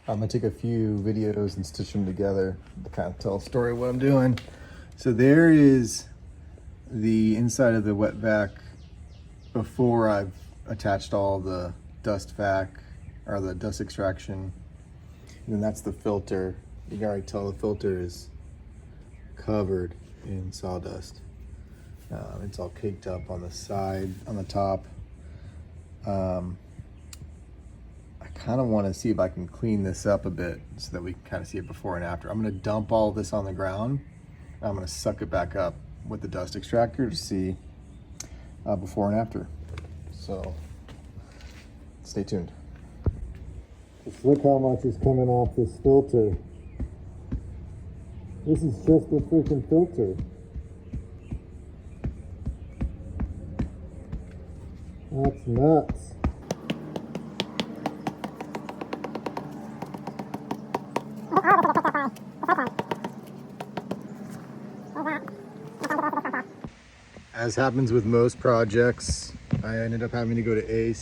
I'm gonna take a few videos and stitch them together to kind of tell a story of what I'm doing. So there is the inside of the wet vac before I've attached all the dust vac or the dust extraction. And then that's the filter. You can already tell the filter is covered in sawdust. It's all caked up on the side, on the top. I kind of want to see if I can clean this up a bit so that we can kind of see it before and after. I'm going to dump all this on the ground. I'm going to suck it back up with the dust extractor to see before and after. So stay tuned. Just look how much is coming off this filter. This is just the freaking filter. That's nuts. As happens with most projects, I ended up having to go to Ace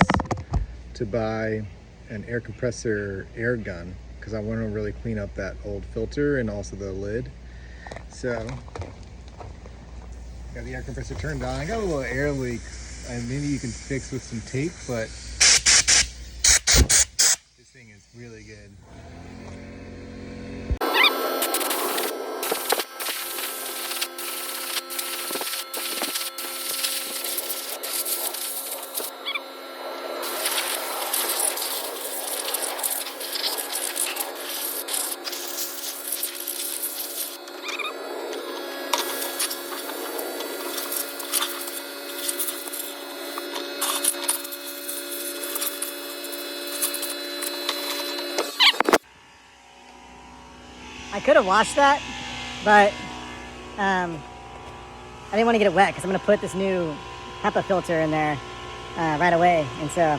to buy an air compressor air gun because I want to really clean up that old filter and also the lid. So, got the air compressor turned on. I got a little air leak, and maybe you can fix with some tape, but this thing is really good. I could have washed that, but I didn't want to get it wet because I'm going to put this new HEPA filter in there right away, and so I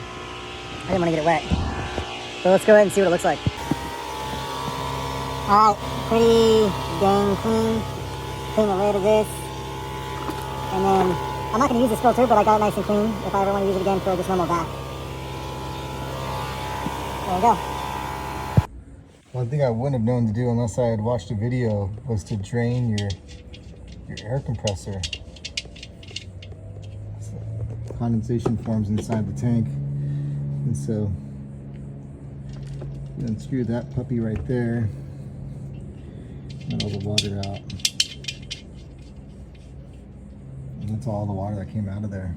didn't want to get it wet. So let's go ahead and see what it looks like. All right, pretty dang clean. Clean the lid of this, and then I'm not going to use this filter, but I got it nice and clean if I ever want to use it again for just normal vac. There we go. One thing I wouldn't have known to do unless I had watched a video was to drain your air compressor. So condensation forms inside the tank, and so you unscrew that puppy right there, let all the water out, and that's all the water that came out of there.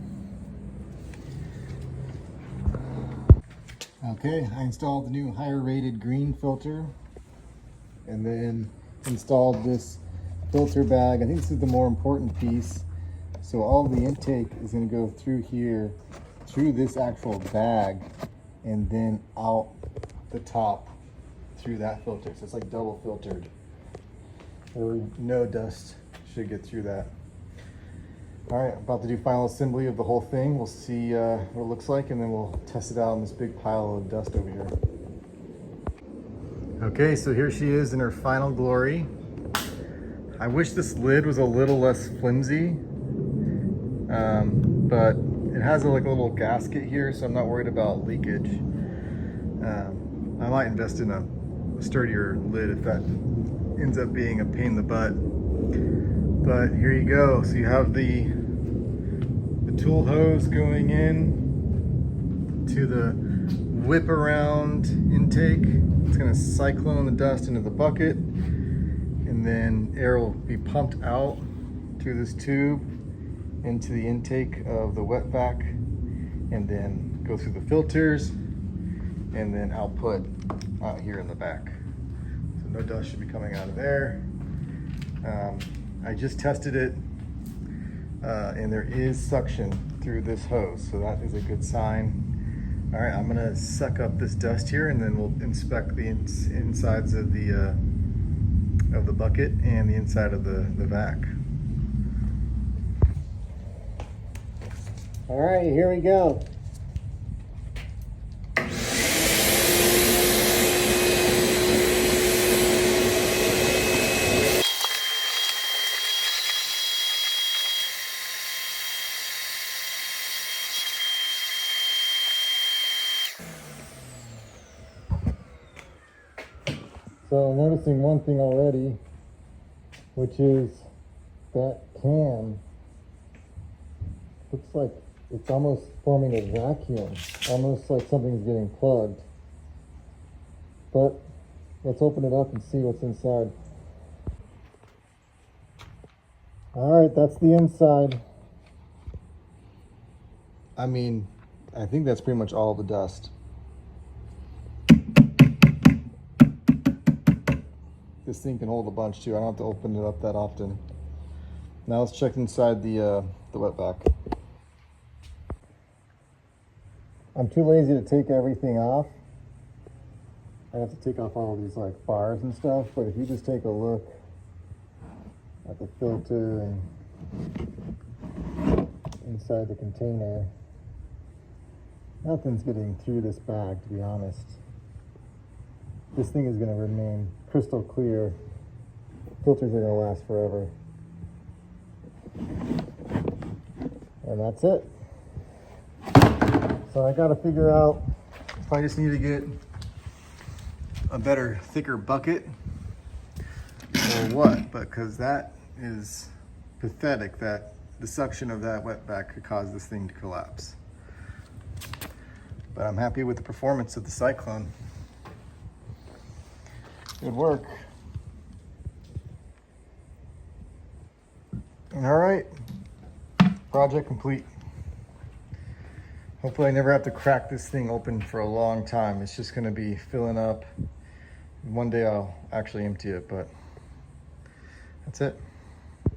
Okay, I installed the new higher rated green filter and then installed this filter bag. I think this is the more important piece. So all the intake is going to go through here, through this actual bag, and then out the top through that filter. So it's like double filtered. No dust should get through that. All right, about to do final assembly of the whole thing. We'll see what it looks like, and then we'll test it out in this big pile of dust over here. Okay, so here she is in her final glory. I wish this lid was a little less flimsy, but it has like a little gasket here, so I'm not worried about leakage. I might invest in a sturdier lid if that ends up being a pain in the butt. But here you go. So you have the tool hose going in to the whip around intake. It's going to cyclone the dust into the bucket, and then air will be pumped out through this tube into the intake of the wet vac, and then go through the filters, and then output out here in the back. So no dust should be coming out of there. I just tested it, and there is suction through this hose, so that is a good sign. All right, I'm gonna suck up this dust here, and then we'll inspect the insides of the bucket and the inside of the vac. All right, here we go. So I'm noticing one thing already, which is that can looks like it's almost forming a vacuum, almost like something's getting plugged. But let's open it up and see what's inside. All right, that's the inside. I mean, I think that's pretty much all the dust. This thing can hold a bunch too. I don't have to open it up that often. Now let's check inside the wetback. I'm too lazy to take everything off. I have to take off all of these like bars and stuff, but if you just take a look at the filter and inside the container, nothing's getting through this bag, to be honest. This thing is going to remain crystal clear. Filters are going to last forever. And that's it. So I got to figure out if I just need to get a better, thicker bucket or what, because that is pathetic that the suction of that wetback could cause this thing to collapse. But I'm happy with the performance of the Cyclone. Good work. All right, project complete. Hopefully I never have to crack this thing open for a long time. It's just gonna be filling up. One day I'll actually empty it, but that's it.